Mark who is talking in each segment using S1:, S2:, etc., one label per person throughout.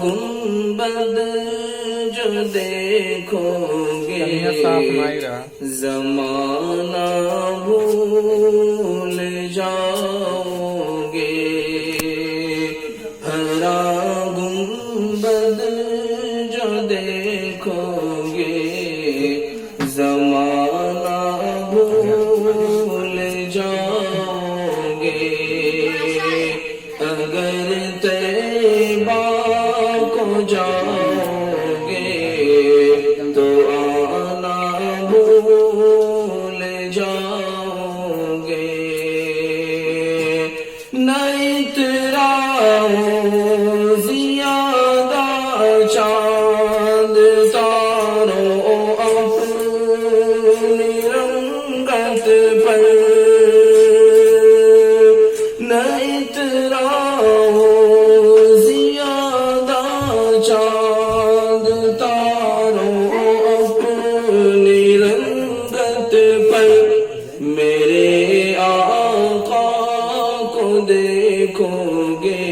S1: گنبد جو دیکھو گے زمانہ بھول جاؤ گے. ہرا گنبد جو دیکھو گے زمانہ بھول جاؤ گے. اگر طیبہ کو جاؤ گے تو آنا بھول جاؤ گے. نہ اتراؤ زیادہ چاند تاروں اپنی رنگت پر. نہ اتراؤ زیادہ چاند تاروں اپنی رنگت پر. میرے آقا کو دیکھو گے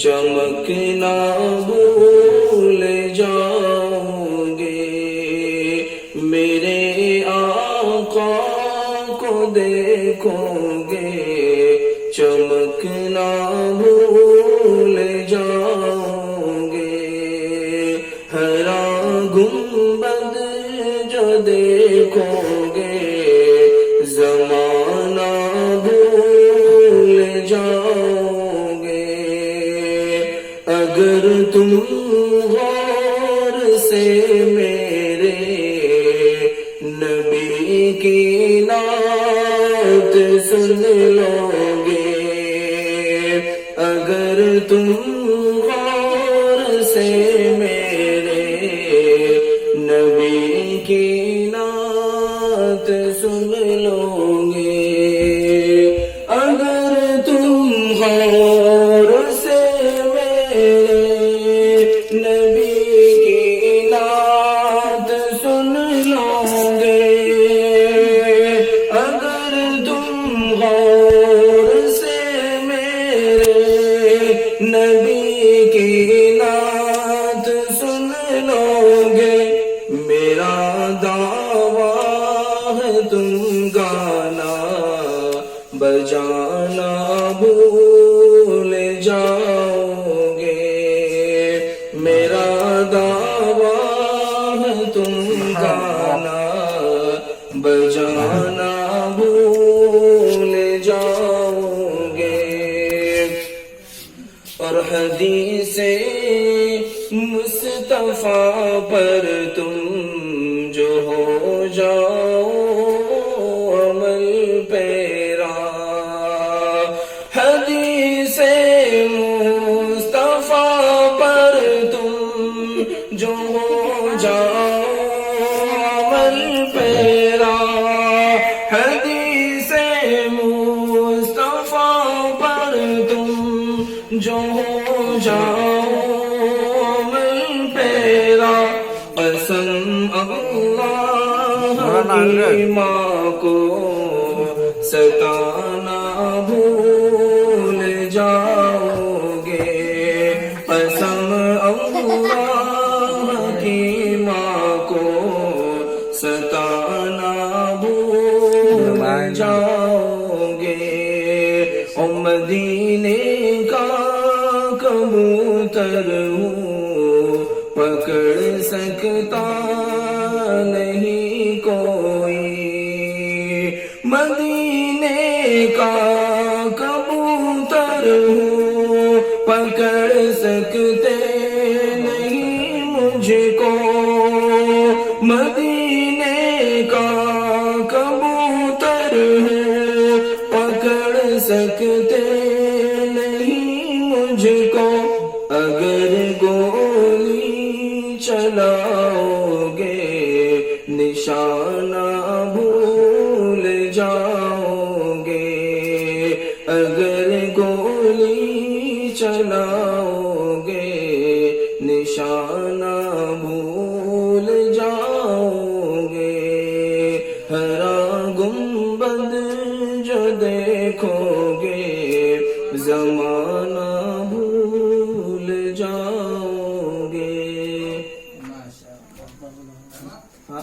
S1: چمکنا بھول جاؤ گے. میرے آقا کو دیکھو گے چمکنا بھول جاؤ گے. ہرا گنبد جو دیکھو گے زمانہ بھول جاؤ گے. اگر تم غور سے میرے نبی کی نعت سن لو گے. اگر تم غور سے میرے نبی کی نعت سن لو گے. اگر تم غور سے میرے نبی کی نعت سن لو گے. اگر تم غور سے میرے نبی کی نعت سن لو گے. میرا دعویٰ ہے تم گانا بجانا بھول جاؤ گے. میرا دعویٰ ہے تم گانا بجانا بھول جاؤ گے. اور حدیث مصطفیٰ پر تم جو ہو جاؤ عمل پیرا. حدیث مصطفیٰ پر تم جو ہو جاؤ عمل پیرا. حدیث مصطفیٰ پر تم جو ہو جاؤ عمل پیرا. قسم اللہ کی ماں کو ستانا بھول جاؤ گے. قسم اللہ کی ماں کو ستانا بھول جاؤ گے. مدینے کا کبوتر ہوں پکڑ سکتا نہیں کوئی. مدینے کا کبوتر ہوں پکڑ سکتے نہیں مجھ کو. مدینے کا کبوتر ہوں پکڑ سکتے نہیں مجھ کو. اگر گولی چلاؤ گے نشانہ بھول جاؤ گے. اگر گولی چلاؤ گے نشانہ بھول جاؤ گے، ہرا گنبد جو دیکھو گے زمانہ بھول جاؤ گے. ہاں